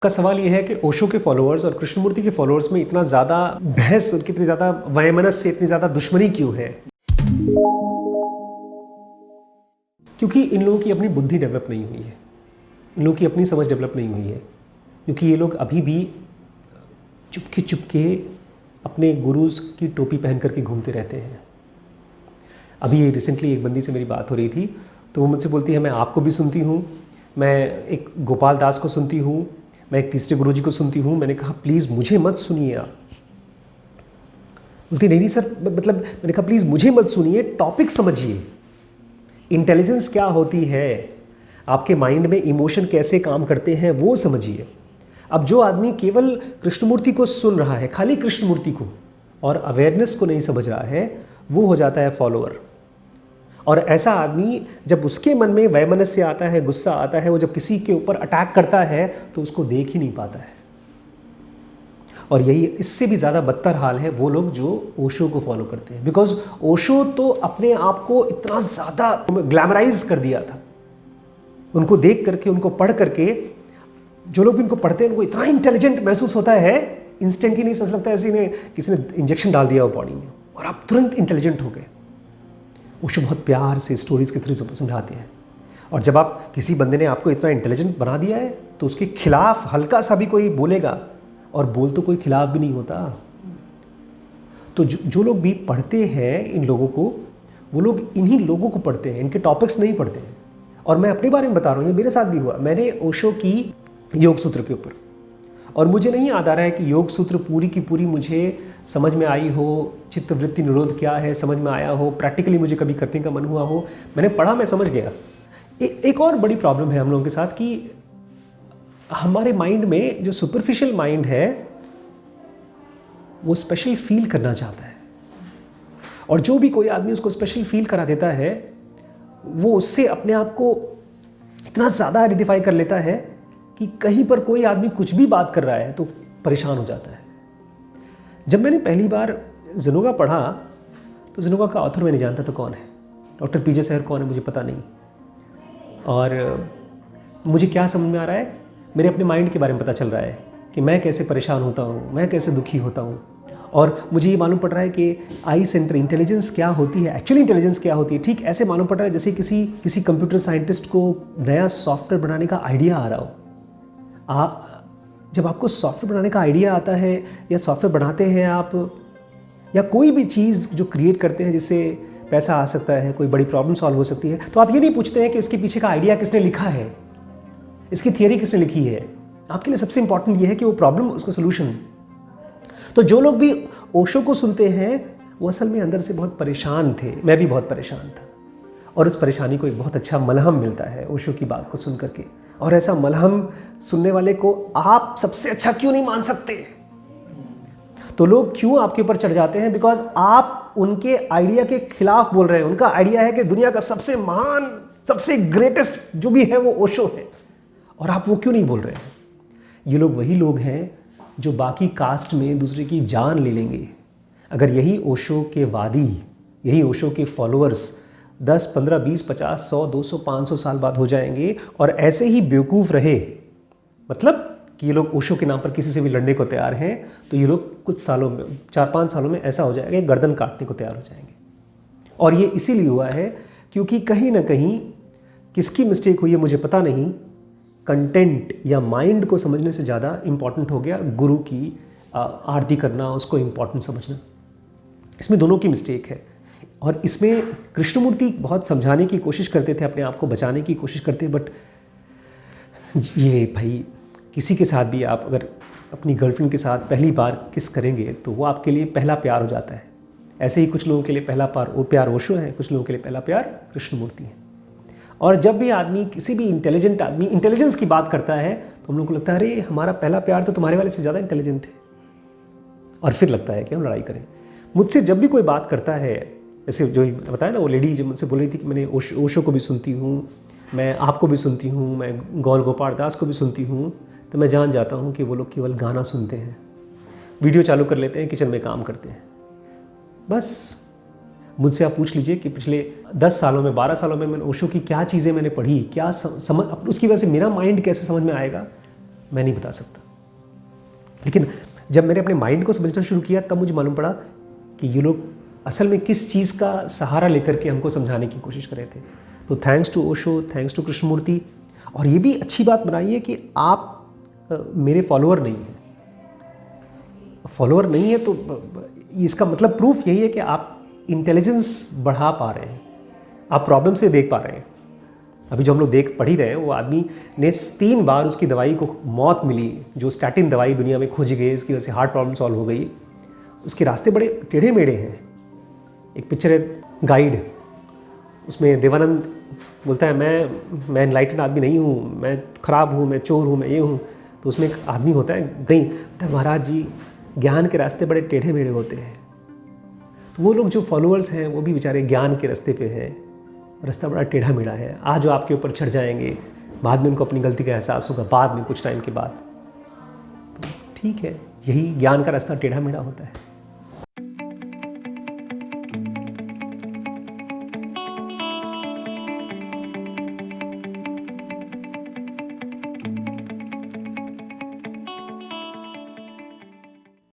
का सवाल यह है कि ओशो के फॉलोअर्स और कृष्णमूर्ति के फॉलोअर्स में इतना ज़्यादा बहस, कितनी ज़्यादा वयमनस्य, इतनी ज़्यादा दुश्मनी क्यों है? क्योंकि इन लोगों की अपनी बुद्धि डेवलप नहीं हुई है, इन लोगों की अपनी समझ डेवलप नहीं हुई है। क्योंकि ये लोग अभी भी चुपके चुपके अपने गुरुज की टोपी पहन करके घूमते रहते हैं। अभी रिसेंटली एक बंदी से मेरी बात हो रही थी, तो वो मुझसे बोलती है मैं आपको भी सुनती हूँ, मैं एक गोपाल दास को सुनती हूँ, मैं एक तीसरे गुरुजी को सुनती हूँ। मैंने कहा प्लीज़ मुझे मत सुनिए आप। बोलती नहीं सर, मतलब मैंने कहा प्लीज़ मुझे मत सुनिए, टॉपिक समझिए। इंटेलिजेंस क्या होती है, आपके माइंड में इमोशन कैसे काम करते हैं वो समझिए। अब जो आदमी केवल कृष्णमूर्ति को सुन रहा है, खाली कृष्णमूर्ति को, और अवेयरनेस को नहीं समझ रहा है, वो हो जाता है फॉलोअर। और ऐसा आदमी जब उसके मन में वैमनस्य आता है, गुस्सा आता है, वो जब किसी के ऊपर अटैक करता है तो उसको देख ही नहीं पाता है। और यही इससे भी ज़्यादा बदतर हाल है वो लोग जो ओशो को फॉलो करते हैं। बिकॉज ओशो तो अपने आप को इतना ज़्यादा ग्लैमराइज कर दिया था। उनको देख करके, उनको पढ़ करके, जो लोग भी उनको पढ़ते हैं उनको इतना इंटेलिजेंट महसूस होता है, इंस्टेंट ही नहीं समझ लगता है किसी ने इंजेक्शन डाल दिया हो बॉडी में और आप तुरंत इंटेलिजेंट हो गए। ओशो बहुत प्यार से स्टोरीज के थ्रू समझाते हैं। और जब आप किसी बंदे ने आपको इतना इंटेलिजेंट बना दिया है तो उसके खिलाफ हल्का सा भी कोई बोलेगा, और बोल तो कोई खिलाफ भी नहीं होता। तो जो लोग भी पढ़ते हैं इन लोगों को, वो लोग इन्हीं लोगों को पढ़ते हैं, इनके टॉपिक्स नहीं पढ़ते हैं। और मैं अपने बारे में बता रहा हूँ, ये मेरे साथ भी हुआ। मैंने ओशो की योग सूत्र के ऊपर, और मुझे नहीं याद आ रहा है कि योग सूत्र पूरी की पूरी मुझे समझ में आई हो, चित्तवृत्ति निरोध क्या है समझ में आया हो, प्रैक्टिकली मुझे कभी करने का मन हुआ हो। मैंने पढ़ा, मैं समझ गया। एक और बड़ी प्रॉब्लम है हम लोगों के साथ कि हमारे माइंड में जो सुपरफिशियल माइंड है वो स्पेशल फील करना चाहता है, और जो भी कोई आदमी उसको स्पेशल फील करा देता है वो उससे अपने आप को इतना ज़्यादा आइडेंटिफाई कर लेता है कि कहीं पर कोई आदमी कुछ भी बात कर रहा है तो परेशान हो जाता है। जब मैंने पहली बार ज़ेनोगा पढ़ा तो ज़ेनोगा का ऑथर मैं नहीं जानता था कौन है, डॉक्टर पीजे सहर कौन है मुझे पता नहीं। और मुझे क्या समझ में आ रहा है, मेरे अपने माइंड के बारे में पता चल रहा है कि मैं कैसे परेशान होता हूँ, मैं कैसे दुखी होता हूँ। और मुझे ये मालूम पड़ रहा है कि आई सेंटर इंटेलिजेंस क्या होती है, एक्चुअली इंटेलिजेंस क्या होती है। ठीक ऐसे मालूम पड़ रहा है जैसे किसी कंप्यूटर साइंटिस्ट को नया सॉफ्टवेयर बनाने का आइडिया आ रहा हो। जब आपको सॉफ्टवेयर बनाने का आइडिया आता है, या सॉफ्टवेयर बनाते हैं आप, या कोई भी चीज़ जो क्रिएट करते हैं जिससे पैसा आ सकता है, कोई बड़ी प्रॉब्लम सॉल्व हो सकती है, तो आप ये नहीं पूछते हैं कि इसके पीछे का आइडिया किसने लिखा है, इसकी थियरी किसने लिखी है। आपके लिए सबसे इंपॉर्टेंट ये है कि वो प्रॉब्लम, उसका सोल्यूशन। तो जो लोग भी ओशो को सुनते हैं वो असल में अंदर से बहुत परेशान थे। मैं भी बहुत परेशान था, और उस परेशानी को एक बहुत अच्छा मलहम मिलता है ओशो की बात को सुन करके। और ऐसा मलहम सुनने वाले को आप सबसे अच्छा क्यों नहीं मान सकते? तो लोग क्यों आपके ऊपर चढ़ जाते हैं? बिकॉज आप उनके आइडिया के खिलाफ बोल रहे हैं। उनका आइडिया है कि दुनिया का सबसे महान, सबसे ग्रेटेस्ट जो भी है वो ओशो है, और आप वो क्यों नहीं बोल रहे हैं? ये लोग वही लोग हैं जो बाकी कास्ट में दूसरे की जान ले लेंगे। अगर यही ओशो के वादी, यही ओशो के फॉलोअर्स 10, 15, 20, 50, 100, 200, 500 साल बाद हो जाएंगे और ऐसे ही बेवकूफ़ रहे, मतलब कि ये लोग ओशो के नाम पर किसी से भी लड़ने को तैयार हैं, तो ये लोग कुछ सालों में, 4-5 सालों में ऐसा हो जाएगा, गर्दन काटने को तैयार हो जाएंगे। और ये इसीलिए हुआ है क्योंकि कहीं ना कहीं किसकी मिस्टेक हुई है मुझे पता नहीं, कंटेंट या माइंड को समझने से ज़्यादा इम्पॉर्टेंट हो गया गुरु की आरती करना, उसको इम्पॉर्टेंट समझना। इसमें दोनों की मिस्टेक है। और इसमें कृष्णमूर्ति बहुत समझाने की कोशिश करते थे, अपने आप को बचाने की कोशिश करते, बट ये भाई किसी के साथ भी आप अगर अपनी गर्लफ्रेंड के साथ पहली बार किस करेंगे तो वो आपके लिए पहला प्यार हो जाता है। ऐसे ही कुछ लोगों के लिए पहला प्यार ओशो है, कुछ लोगों के लिए पहला प्यार कृष्णमूर्ति है। और जब भी आदमी, किसी भी इंटेलिजेंट आदमी इंटेलिजेंस की बात करता है तो हम लोग को लगता है अरे हमारा पहला प्यार तो तुम्हारे वाले से ज़्यादा इंटेलिजेंट है, और फिर लगता है कि हम लड़ाई करें। मुझसे जब भी कोई बात करता है, जैसे जो बताया ना वो लेडी जो मुझसे बोल रही थी कि मैंने ओशो को भी सुनती हूँ, मैं आपको भी सुनती हूँ, मैं गौर गोपाल दास को भी सुनती हूँ, तो मैं जान जाता हूँ कि वो लोग केवल गाना सुनते हैं, वीडियो चालू कर लेते हैं, किचन में काम करते हैं। बस मुझसे आप पूछ लीजिए कि पिछले 10 सालों में, 12 सालों में मैंने ओशो की क्या चीज़ें मैंने पढ़ी, क्या समझ, उसकी वजह से मेरा माइंड कैसे समझ में आएगा, मैं नहीं बता सकता। लेकिन जब मैंने अपने माइंड को समझना शुरू किया तब मुझे मालूम पड़ा कि ये लोग असल में किस चीज़ का सहारा लेकर के हमको समझाने की कोशिश कर रहे थे। तो thanks to Osho, thanks to Krishnamurti. और ये भी अच्छी बात बनाई है कि आप मेरे फॉलोअर नहीं हैं। फॉलोअर नहीं है तो इसका मतलब प्रूफ यही है कि आप इंटेलिजेंस बढ़ा पा रहे हैं, आप प्रॉब्लम से देख पा रहे हैं। अभी जो हम लोग पढ़ ही रहे हैं, वो आदमी ने 3 बार उसकी दवाई को मौत मिली, जो स्टैटिन दवाई दुनिया में खोजी गई, इसकी वजह से हार्ट प्रॉब्लम सॉल्व हो गई। उसके रास्ते बड़े टेढ़े मेढ़े हैं। एक पिक्चर है गाइड, उसमें देवानंद बोलता है मैं एनलाइटेड आदमी नहीं हूँ, मैं ख़राब हूँ, मैं चोर हूँ, मैं ये हूँ। तो उसमें एक आदमी होता है नहीं, बोलता है महाराज जी ज्ञान के रास्ते बड़े टेढ़े मेढ़े होते हैं। तो वो लोग जो फॉलोअर्स हैं वो भी बेचारे ज्ञान के रास्ते पे हैं, रास्ता बड़ा टेढ़ा मेढ़ा है। आज वो आपके ऊपर चढ़ जाएंगे, बाद में उनको अपनी गलती का एहसास होगा, बाद में कुछ टाइम के बाद। तो ठीक है, यही ज्ञान का रास्ता टेढ़ा मेढ़ा होता है।